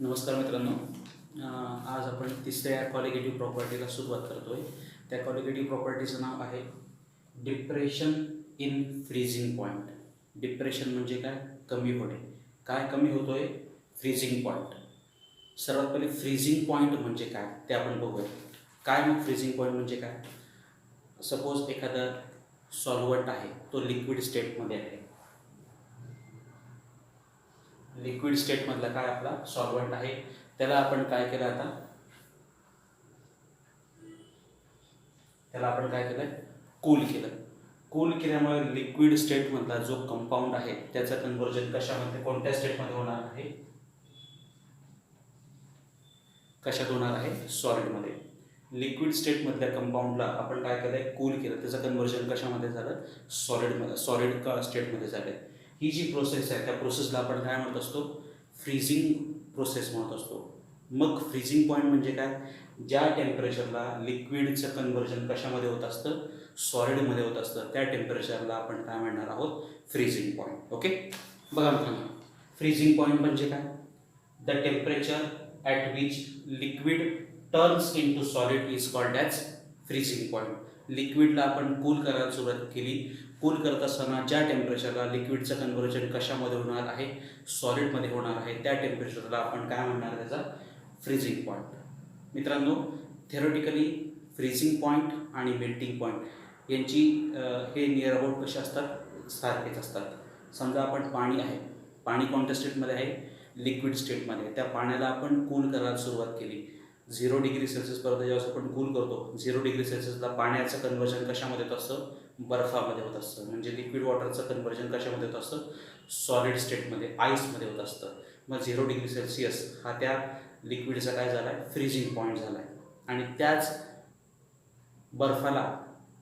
नमस्कार मित्रांनो. आज आपण तिसऱ्या क्वालिटेटिव्ह प्रॉपर्टीला सुरुवात करतोय. त्या क्वालिटेटिव्ह प्रॉपर्टीचं नाव आहे depression in freezing point. Depression म्हणजे काय? कमी होणे. काय कमी होतोय? Freezing point. सर्वात पहिले फ्रीजिंग पॉईंट म्हणजे काय ते आपण बघूया. काय मग फ्रीजिंग पॉईंट म्हणजे काय? सपोज एखादा सॉल्व्हंट आहे, तो लिक्विड स्टेटमध्ये आहे. लिक्विड स्टेटमधला काय आपला सॉल्व्हंट आहे, त्याला आपण काय केलं आता? त्याला आपण काय केलं? कूल केलं. कूल केल्यामुळे लिक्विड स्टेटमधला जो कंपाऊंड आहे त्याचं कन्व्हर्जन कशामध्ये, कोणत्या स्टेटमध्ये होणार आहे? कशात होणार आहे? सॉलिडमध्ये. लिक्विड स्टेटमधल्या कंपाऊंडला आपण काय केलंय? कूल केलं. त्याचं कन्व्हर्जन कशामध्ये झालं? सॉलिड स्टेटमध्ये झालं. ही जी प्रोसेस आहे त्या प्रोसेसला आपण काय म्हणत असतो? फ्रीजिंग प्रोसेस म्हणत असतो. मग फ्रीजिंग पॉईंट म्हणजे काय? ज्या टेम्परेचरला लिक्विडचं कन्व्हर्जन कशामध्ये होत असतं? सॉलिडमध्ये होत असतं. त्या टेम्परेचरला आपण काय म्हणणार आहोत? Freezing point. ओके, बघा मित्रांनो, फ्रीजिंग पॉईंट म्हणजे काय? The temperature at which liquid turns into solid is called as freezing point. लिक्विडला आपण कूल करायला सुरुवात केली. कूल करत असताना ज्या टेम्परेचरला लिक्विडचं कन्व्हर्जन कशामध्ये होणार आहे? सॉलिडमध्ये होणार आहे, त्या टेम्परेचरला आपण काय म्हणणार? त्याचा फ्रीजिंग पॉईंट. मित्रांनो, थेरोटिकली फ्रीजिंग पॉईंट आणि मेल्टिंग पॉईंट यांची हे नियर अबाउट कसे असतात? सारखेच असतात. समजा आपण पाणी आहे, पाणी कोणत्या स्टेटमध्ये आहे? लिक्विड स्टेटमध्ये. त्या पाण्याला आपण कूल करायला सुरुवात केली. 0 डिग्री सेल्सिअसपर्यंत ज्यावेळेस आपण कूल करतो, 0 डिग्री सेल्सिअसला पाण्याचं कन्व्हर्जन कशामध्ये होत असतं? बर्फामध्ये होत असतं. म्हणजे लिक्विड वॉटरचं कन्व्हर्जन कशामध्ये होत असतं? सॉलिड स्टेटमध्ये, आईसमध्ये होत असतं. मग 0 डिग्री सेल्सिअस हा त्या लिक्विडचा काय झाला आहे? फ्रीजिंग पॉईंट झाला आहे. आणि त्याच बर्फाला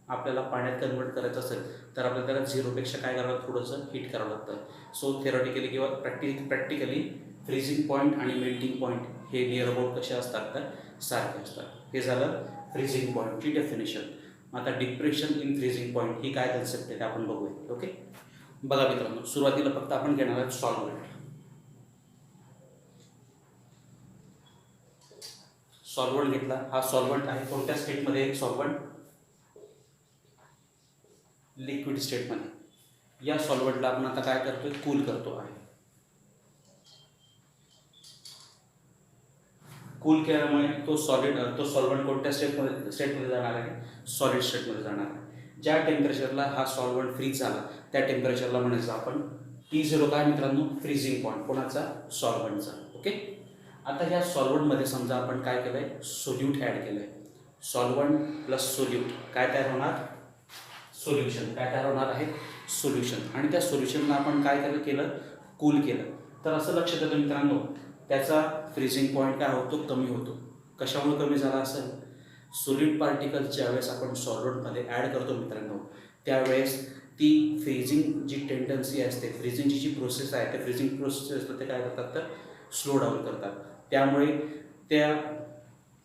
आपल्याला पाण्यात कन्वर्ट करायचं असेल तर आपल्याला त्याला 0पेक्षा काय करावं? थोडंसं हीट करावं लागतं. सो थेरॉटिकली किंवा प्रॅक्टिकली फ्रीजिंग पॉईंट आणि मेल्टिंग पॉईंट हे नियर अबाउट कसे असतात? तर सारखे असतात. हे झालं फ्रीजिंग पॉईंटची डेफिनेशन. आता डिप्रेशन इन फ्रीजिंग पॉईंट ही काय कन्सेप्ट आहे ते आपण बघूया. ओके, बघा मित्रांनो, सुरुवातीला फक्त आपण घेणार आहोत सॉल्व्हंट. सॉल्व्हंट घेतला. हा सॉल्व्हंट आहे कोणत्या स्टेटमध्ये? सॉल्व्हंट लिक्विड स्टेटमध्ये. या सॉल्व्हंटला आपण आता काय करतोय? कूल करतो आहे. कूल केल्यामुळे तो सॉल्व्हंट कोणत्या स्टेटमध्ये जाणार आहे? सॉलिड स्टेटमध्ये जाणार आहे. ज्या टेम्परेचरला हा सॉल्व्हंट फ्रीज झाला त्या टेम्परेचरला म्हणायचं आपण T0 काय मित्रांनो? Freezing point. कोणाचा? सॉल्व्हंटचा. ओके, आता ह्या सॉल्व्हंटमध्ये समजा आपण काय केलं आहे? सोल्यूट ॲड केलं आहे. सॉल्व्हंट प्लस सोल्यूट काय तयार होणार? सोल्युशन. काय तयार होणार आहे? सोल्युशन. आणि त्या सोल्युशनला आपण काय केलं? कूल केलं. तर असं लक्षात येतं मित्रांनो, त्याचा फ्रीजिंग पॉईंट काय होतो? कमी होतो. कशामुळे कमी झाला असेल? सोलिड पार्टिकल ज्यावेळेस आपण सॉल्व्हंटमध्ये ॲड करतो मित्रांनो, त्यावेळेस ती फ्रीजिंग जी टेंडन्सी असते, फ्रीजिंगची जी प्रोसेस आहे, त्या फ्रीजिंग प्रोसेस असतं ते काय करतात? तर स्लो डाऊन करतात. त्यामुळे त्या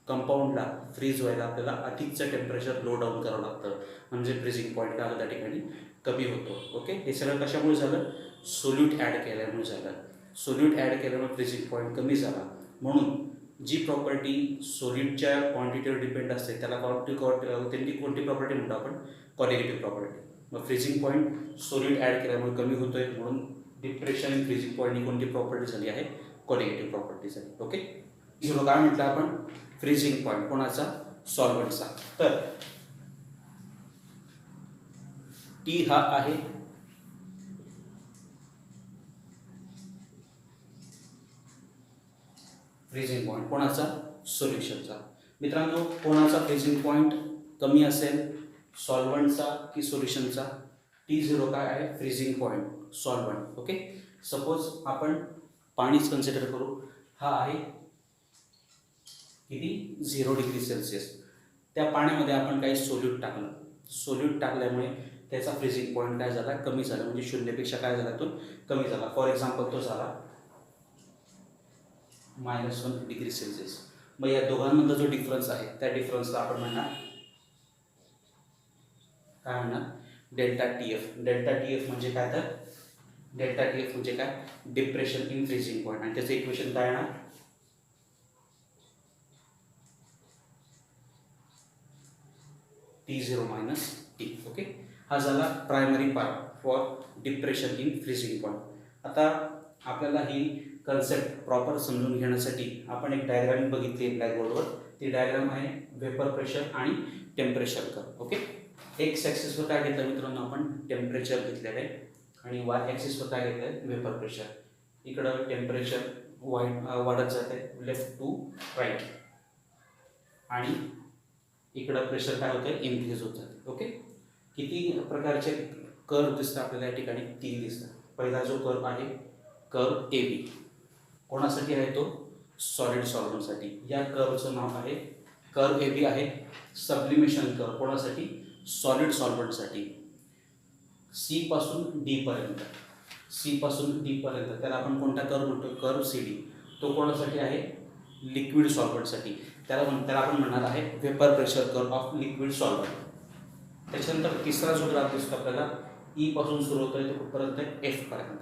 कंपाऊंडला फ्रीज व्हायला आपल्याला अधिकचं टेम्परेचर लो डाऊन करावं लागतं. म्हणजे फ्रीजिंग पॉईंट काय होतं? त्या ठिकाणी कमी होतो. ओके, हे सगळं कशामुळे झालं? सोल्यूट ॲड केल्यामुळे झालं. सोल्यूट ॲड केल्यामुळे फ्रीजिंग पॉईंट कमी झाला. म्हणून जी प्रॉपर्टी सोल्यूटच्या क्वांटिटीवर डिपेंड असते त्याला कोणती प्रॉपर्टी म्हणतो आपण? Qualitative property. मग फ्रीजिंग पॉईंट सोल्यूट ॲड केल्यामुळे कमी होतोय, म्हणून डिप्रेशन इन फ्रीजिंग पॉईंट ही कोणती प्रॉपर्टी झाली आहे? क्वालिटेटिव्ह प्रॉपर्टी झाली. ओके, काय म्हटलं आपण? Freezing point. कोणाचा? सॉल्व्हंटचा. तर टी हा आहे फ्रीजिंग पॉईंट. कोणाचा? सोल्युशनचा. मित्रांनो, कोणाचा फ्रीजिंग पॉईंट कमी असेल? सॉल्व्हंटचा की सोल्युशनचा? T0 काय आहे? Freezing point, solvent. Okay, suppose आपण पाणीच कन्सिडर करू. हा आहे किती? 0 डिग्री सेल्सिअस. त्या पाण्यामध्ये आपण काही सोल्यूट टाकलं. सोल्यूट टाकल्यामुळे त्याचा फ्रीजिंग पॉईंट काय झाला? कमी झाला. म्हणजे 0पेक्षा काय झाला? तो कमी झाला. फॉर एक्झाम्पल तो झाला -1 डिग्री सेल्सिअस. मग या दोघांमधला जो डिफरन्स आहे त्या डिफरन्सला आपण म्हणणार काय? म्हणणार डेल्टा TF. डेल्टा TF म्हणजे काय? तर डेल्टा TF म्हणजे काय? Depression in freezing point. आणि त्याचं इक्वेशन काय येणार? T0 minus T. ओके, हा झाला primary part for depression in freezing point. आता आपल्याला ही कन्सेप्ट प्रॉपर समजून घेण्यासाठी आपण एक डायग्राम बघितली ब्लॅकबोर्डवर. ती डायग्राम आहे वेपर प्रेशर आणि टेम्परेचर कर्व. ओके, एक्स ॲक्सिसवर काय घेतलं मित्रांनो आपण टेम्परेचर घेतलेलं आहे आणि वाय ॲक्सिसवर काय घेतलं आहे वेपर प्रेशर. इकडं टेम्परेचर वाढत जात आहे लेफ्ट टू राईट आणि इकडं प्रेशर काय होतं इन्क्रीज होत जाते. ओके, किती प्रकारचे कर्व दिसतात आपल्याला या ठिकाणी 3 दिसतात. पहिला जो कर्व आहे कर्व ए बी, कोणासाठी आहे तो सॉलिड सॉल्व्हंटसाठी. या कर्वचं नाव आहे कर्व ए बी आहे सब्लिमेशन कर्व. कोणासाठी सॉलिड सॉल्व्हंटसाठी. सी पासून डी पर्यंत, सी पासून डी पर्यंत त्याला आपण कोणता कर्व म्हणतो कर्व सी डी. तो कोणासाठी आहे लिक्विड सॉल्व्हंटसाठी. त्याला आपण म्हणणार आहे vapour pressure curve of liquid solvent. त्याच्यानंतर तिसरा जो ग्राफ दिसतो आपल्याला ई पासून सुरू होतोय तो कुठपर्यंत एफ पर्यंत.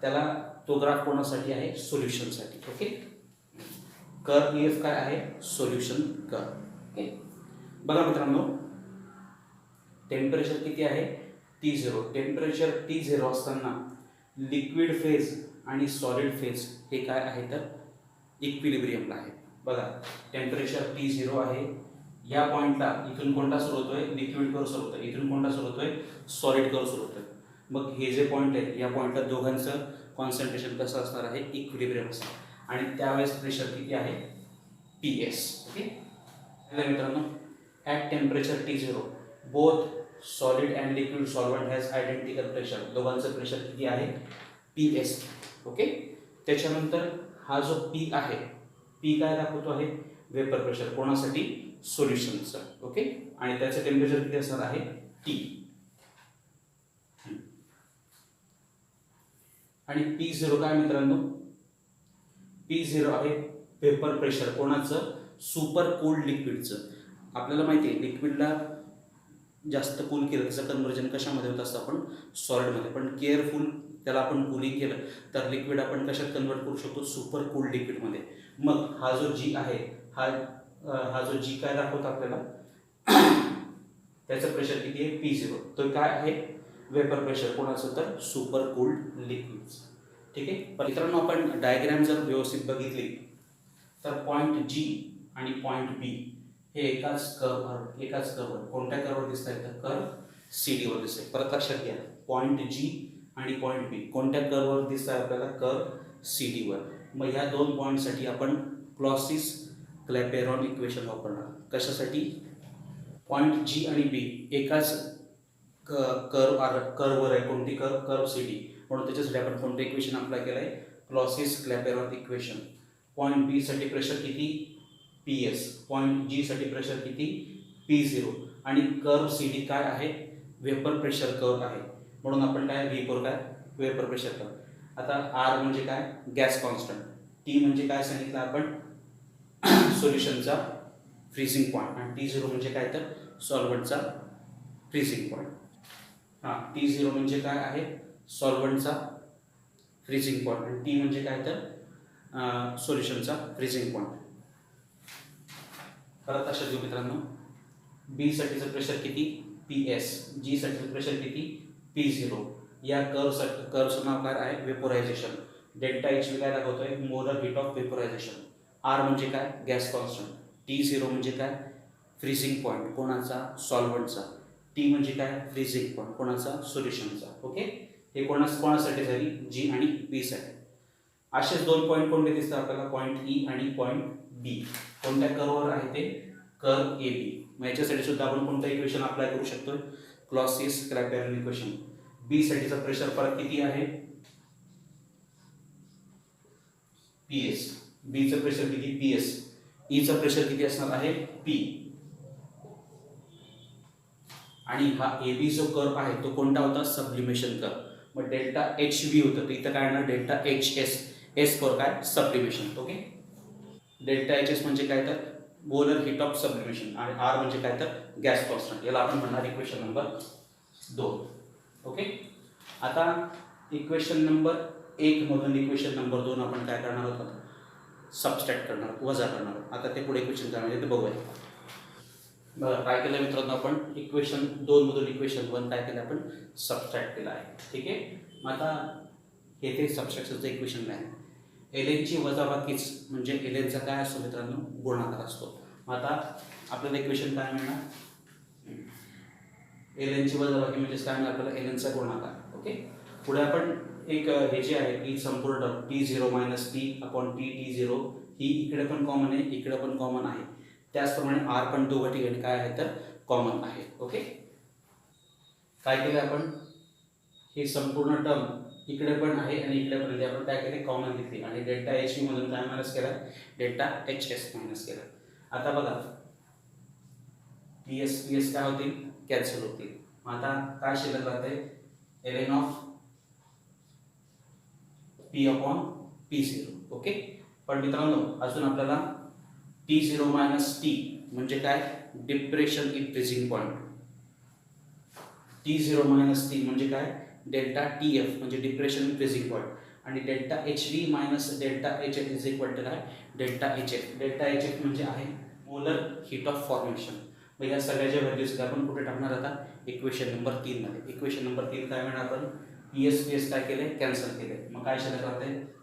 त्याला तो ग्राफ कोणासाठी आहे सोल्युशनसाठी. ओके, कर्व ई एफ काय आहे सोल्युशन कर्व. ओके, बघा मित्रांनो टेम्परेचर किती आहे T0. टेम्परेचर T0 असताना लिक्विड फेज आणि सॉलिड फेज हे काय आहे तर इक्विलिब्रियमला आहे. बघा टेम्परेचर T0 आहे. या पॉईंटला इथून कोणता सुरू होतोय लिक्विड कर्व सुरू होतोय, इथून कोणता सुरू होतोय सॉलिड कर्व सुरू होतोय. मग हे जे पॉईंट आहे या पॉईंटला दोघांचं कॉन्सन्ट्रेशन कसं असणार आहे इक्विलिब्रियम असणार आणि त्यावेळेस प्रेशर किती आहे PS. ओके मित्रांनो at temperature T0 both solid and liquid solvent has identical pressure. दोघांचं प्रेशर किती आहे PS. ओके, त्याच्यानंतर हा जो P आहे P काय दाखवतो आहे वेपर प्रेशर कोणासाठी सोल्युशनचं. ओके, आणि त्याचं टेम्परेचर किती असणार आहे T. आणि P0 काय मित्रांनो P0 आहे वेपर प्रेशर कोणाचं सुपर कूल्ड लिक्विडचं. आपल्याला माहिती आहे लिक्विडला जास्त कूल केलं त्याचं कन्व्हर्जन कशामध्ये होत असतं आपण सॉलिडमध्ये. पण केअरफुल त्याला आपण कूलिंग केलं तर लिक्विड आपण कशात कन्वर्ट करू शकतो सुपर कूल्ड लिक्विडमध्ये. मग हा जो जी आहे हा जो जी काय दाखवतो आपल्याला त्याचं प्रेशर किती आहे P0. तो काय आहे वेपर प्रेशर कोणाचं तर सुपर कूल्ड लिक्विडचं. ठीक आहे, मित्रांनो आपण डायग्राम जर व्यवस्थित बघितली तर पॉईंट जी आणि पॉईंट बी हे एकाच कर्ववर कोणत्या कर्ववर दिसत आहे तर कर्व सी डीवर दिसत आहे. परत लक्षात घ्या पॉईंट जी आणि पॉईंट बी कोणत्या कर्ववर दिसत आहे आपल्याला कर्व सी डीवर. मग ह्या दोन पॉईंटसाठी आपण क्लॉसिस क्लॅपेरॉन इक्वेशन वापरणार. कशासाठी पॉईंट जी आणि बी एकाच कर्ववर आहे. कोणती कर्व सी डी म्हणून त्याच्यासाठी आपण कोणतं इक्वेशन अप्लाय केलं आहे क्लॉसिस क्लॅपेरॉन इक्वेशन. पॉईंट बी साठी प्रेशर किती PS, पॉईंट जी साठी प्रेशर किती P0 आणि कर्व सी डी काय आहे वेपर प्रेशर कर्व आहे म्हणून आपण काय V4 काय वेपर प्रेशर कर्व. आता R म्हणजे काय गॅस कॉन्स्टंट, T म्हणजे काय सांगितलं आपण सोल्युशनचा फ्रीजिंग पॉईंट आणि T0 म्हणजे काय तर सॉल्व्हंटचा फ्रीजिंग पॉईंट. हां T0 म्हणजे काय आहे सॉल्व्हंटचा फ्रीजिंग पॉईंट आणि T म्हणजे काय तर सोल्युशनचा फ्रीजिंग पॉईंट. परत लक्षात घेऊ मित्रांनो बी साठीचं प्रेशर किती PS, जी साठीचं प्रेशर किती P0. या कर्वचं नाव काय आहे वेपोरायझेशन. डेल्टा एच काय दाखवतोय मोलर हीट ऑफ वेपोरायझेशन. R म्हणजे काय गॅस कॉन्स्टंट. T0 म्हणजे काय फ्रीजिंग पॉईंट कोणाचा सॉल्व्हंटचा. T म्हणजे काय फ्रीजिंग पॉईंट कोणाचा सोल्युशनचा. ओके, हे कोणासाठी झाली जी आणि P साठी. असेच दोन पॉईंट कोणते दिसतात आपल्याला पॉईंट E आणि पॉईंट B. कोणत्या कर्ववर आहे ते कर्व ए बी. मग याच्यासाठी सुद्धा आपण कोणतं इक्वेशन अप्लाय करू शकतो क्लॉसिस क्लॅपेरॉन इक्वेशन. बी साठीचा प्रेशर परत किती आहे PS. बीचं प्रेशर किती PS. ईचं प्रेशर किती असणार आहे P. आणि हा ए बी जो कर्व आहे तो कोणता होता सब्लिमेशन कर्व. मग डेल्टा एच बी होतं तर इथं काय येणार delta H S. S curve काय sublimation. Okay, delta H S म्हणजे काय तर मोलर हीट ऑफ सब्लिमेशन आणि R म्हणजे काय तर गॅस कॉन्स्टंट. याला आपण म्हणणार इक्वेशन नंबर 2. ओके, आता इक्वेशन नंबर 1 मधून इक्वेशन नंबर 2 आपण काय करणार आहोत सबस्ट्रॅक्ट करणार वजा करणार. आता ते पुढे इक्वेशन काय म्हणजे ते बघूया. बघा काय केलं मित्रांनो, आपण इक्वेशन 2 मधून इक्वेशन 1 काय केलं आपण सबस्ट्रॅक्ट केलं आहे. ठीक आहे. मग आता येथे सबस्ट्रॅक्शनचं इक्वेशन आहे. एलएनची वजाबाकीच म्हणजे एलएनचा काय असतो मित्रांनो, गुणाकार असतो. मग आता आपल्याला इक्वेशन काय मिळणार, एलएनची वजाबाकी म्हणजे काय मिळणार आपल्याला, एलएनचा गुणाकार. ओके. पुढे आपण एक हे जे आहे ही संपूर्ण term T0 minus T upon T T0 ही इकडे पण कॉमन आहे, इकडे पण कॉमन आहे. त्याचप्रमाणे आर पण दोघं ठिकाणी काय आहे तर कॉमन आहे. ओके. काय केलं आपण, ही संपूर्ण टर्म इकडे पण आहे आणि इकडे पण आहे, आपण काय केले कॉमन घेतली आणि डेल्टा एच मधून काय मायनस केला, डेल्टा एच एस मायनस केला. आता बघा पी एस काय होतील, कॅन्सल होतील. आता काय शिल्लक राहते, L of P upon P0. Okay. पण मित्रांनो अजून आपल्याला T0 मायनस टी म्हणजे काय, depression in freezing point. T0 minus T म्हणजे काय, डेल्टा TF म्हणजे डिप्रेशन इन फ्रीजिंग पॉईंट. आणि delta HV minus delta HF is equal to काय, डेल्टा HF. डेल्टा HF म्हणजे आहे मोलर हीट ऑफ फॉर्मेशन. मग या सगळ्याच्या व्हॅल्यूज आपण कुठे टाकणार आता, इक्वेशन नंबर 3 मध्ये. इक्वेशन नंबर 3 काय मिळणार, आपण PS काय केले, कॅन्सल केले. मग काय शिल्लक राहते,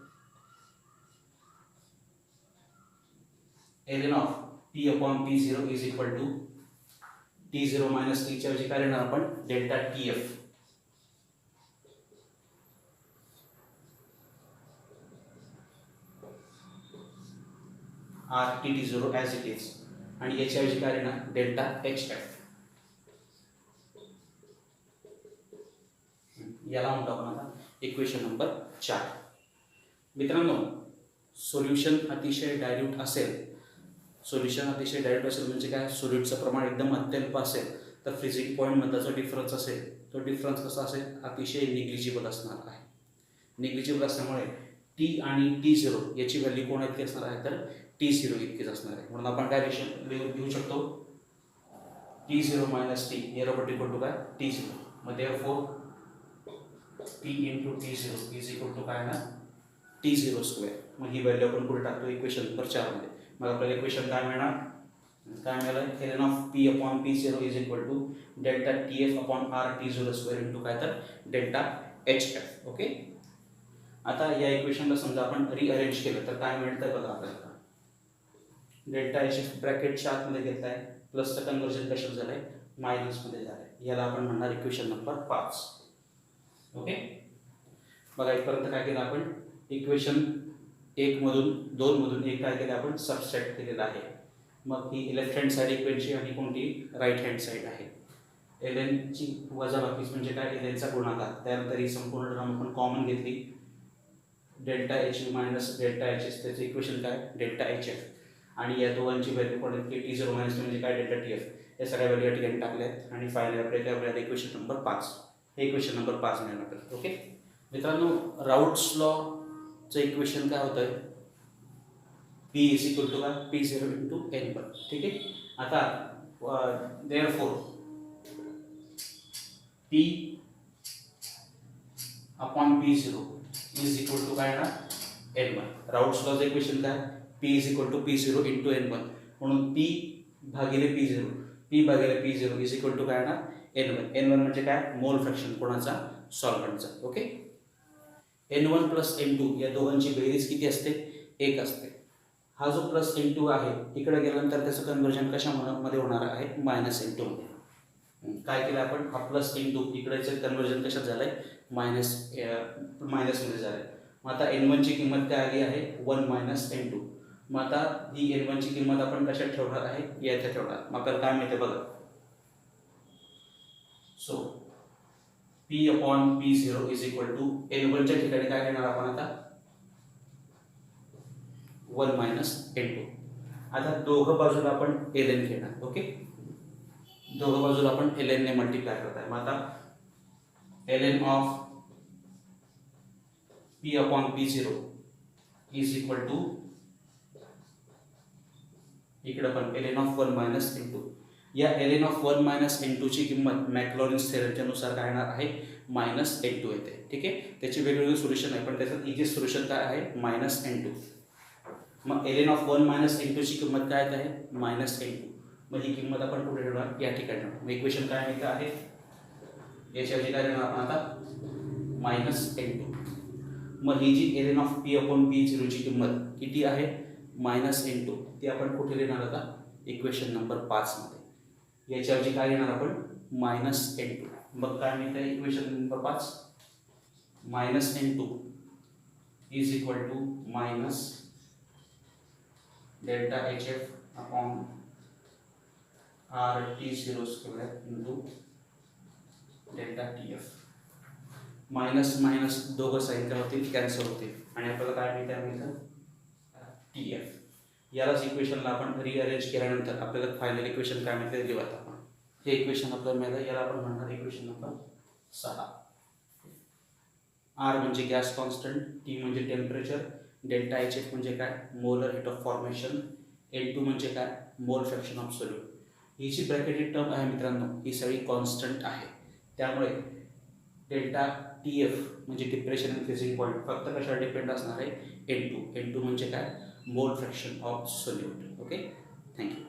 L of P upon P0 is equal to T0 minus टीच्या ऐवजी काय लिहिणार आपण, delta TF R T T0 as it is आणि याच्या ऐवजी काय लिहिणार, डेल्टा HF. याला म्हणतो आपण आता इक्वेशन नंबर 4. मित्रांनो सोल्युशन अतिशय डायल्यूट असेल, सोल्युशन अतिशय डायल्यूट असेल म्हणजे काय, सोल्यूटचं प्रमाण एकदम अत्यल्प असेल तर फ्रीजिंग पॉईंटमध्ये जो डिफरन्स असेल तो डिफरन्स कसा असेल, अतिशय निग्लिजिबल असणार आहे. निग्लिजिबल असल्यामुळे टी आणि T0 याची व्हॅल्यू कोण इतकी असणार आहे तर T0 इतकीच असणार आहे. म्हणून आपण काय लिहू शकतो, T0 मायनस टी बरोबर इक्वल टू काय T0. मग therefore P into T0 is equal to काय ना T0 स्क्वेअर. मग ही व्हॅल्यू आपण पुढे टाकतो इक्वेशन नंबर 4 मध्ये. मग आपल्याला इक्वेशन काय मिळणार, काय मिळालं, L of P upon P0 is equal to delta TF upon R T0 square into काय तर डेल्टा HF. ओके. आता या इक्वेशनला समजा आपण रिअरेंज केलं तर काय मिळतं बघा आपल्याला, डेल्टा HF ब्रॅकेटच्या आतमध्ये घेतला आहे, प्लसचं कन्वर्जन कशात झालंय, मायनसमध्ये झालंय. याला आपण म्हणणार इक्वेशन नंबर 5. ओके. बघा इथपर्यंत काय केलं आपण, इक्वेशन 1 मधून 2 मधून 1 काय केलं आपण सबस्ट्रॅक्ट केलेलं आहे. मग ही लेफ्ट हँड साईड इक्वेशनची आणि कोणती राईट हँड साईड आहे. एल एनची वजाबाकीच म्हणजे काय, एल एनचा गुणाकार. त्यानंतर ही संपूर्ण टर्म आपण कॉमन घेतली, delta H minus delta H S, त्याचं इक्वेशन काय डेल्टा HF. आणि या दोघांची व्हॅल्यू पडेल की T0 मायनस म्हणजे काय डेल्टा TF. या सगळ्या व्हॅल्यू या ठिकाणी टाकल्यात आणि फायनल आपल्याला इक्वेशन नंबर 5, हे इक्वेशन नंबर 5 मिळणार आपल्याला. ओके. मित्रांनो राऊट्स लॉचं इक्वेशन काय होतं, P इज इक्वल टू काय P0 इंटू N1. ठीक आहे. आता therefore P upon P0 is equal to काय ना N1. राऊट्स लॉचं इक्वेशन काय, P is equal to P0 into N1. म्हणून P भागिले P0 इज इक्वल टू काय ना N1 म्हणजे काय, मोल फ्रॅक्शन कोणाचा, सॉल्व्हंटचा. ओके. N1 प्लस N2 या दोघांची बेरीज किती असते, 1 असते. हा जो प्लस N2 आहे इकडे गेल्यानंतर त्याचं कन्वर्जन कशामध्ये होणार आहे, मायनस N2 मध्ये. काय केलं आपण, हा प्लस N2 इकडेचं कन्वर्जन कशात झालंय, मायनसमध्ये झालंय. मग आता N1 ची किंमत काय आली आहे, 1 मायनस N2. मग आता ही N1 ची किंमत आपण कशात ठेवणार आहे, याच्यात ठेवणार. मग आपल्याला काय मिळते बघा, so P upon P0 is equal to N1 च्या ठिकाणी काय घेणार आपण आता, 1 मायनस N2. आता दोघं बाजूला आपण ln घेणार. ओके. दोघं बाजूला आपण ln ने मल्टिप्लाय करत आहे. मग आता ln of P upon P0 is equal to इकडे पण ln ऑफ 1 मायनस N2. या ln ऑफ 1 मायनस N2 ची किंमत मॅक्लॉरिन्स थेरमच्या नुसार काय येणार आहे, मायनस N2 येते. ठीक आहे. त्याची वेगवेगळी सोल्युशन आहे पण त्याच्यात इझी सोल्युशन काय आहे, मायनस N2. मग ln ऑफ 1 मायनस N2 ची किंमत काय आहे, मायनस N2. मग ही किंमत आपण कुठे ठेवणार, या ठिकाणी ठेवणार. मग इक्वेशन काय मिळतं आहे, याच्याऐवजी काय देणार आपण आता, मायनस N2. मग ही जी ln of P upon P झिरोची किंमत किती आहे, मायनस N2, ती आपण कुठे लिहिणार आता, इक्वेशन नंबर 5 मध्ये. याच्याऐवजी काय घेणार आपण, मायनस N2. मग काय मिळतं equation number 5, minus N2 is equal to minus delta HF upon RT0 square into delta TF. Minus minus दोघं साईन काय होतील, कॅन्सल होतील आणि आपल्याला काय मिळतं TF. यालाच इक्वेशनला आपण रिअरेंज केल्यानंतर आपल्याला फायनल इक्वेशन काय मिळते लिहूयात आपण. हे इक्वेशन आपल्याला मिळालं, याला आपण म्हणणार इक्वेशन नंबर 6. R म्हणजे गॅस कॉन्स्टंट, T म्हणजे टेम्परेचर, डेल्टा HF म्हणजे काय, molar hate of formation, N2 म्हणजे काय, मोल फ्रॅक्शन ऑफ सोल्यूट. ही जी ब्रॅकेटेड टर्म आहे मित्रांनो, ही सगळी कॉन्स्टंट आहे. त्यामुळे डेल्टा TF म्हणजे डिप्रेशन अँड फ्रीझिंग पॉईंट फक्त कशावर डिपेंड असणार आहे, N2. N2 म्हणजे काय, mole fraction of solute. Okay, thank you.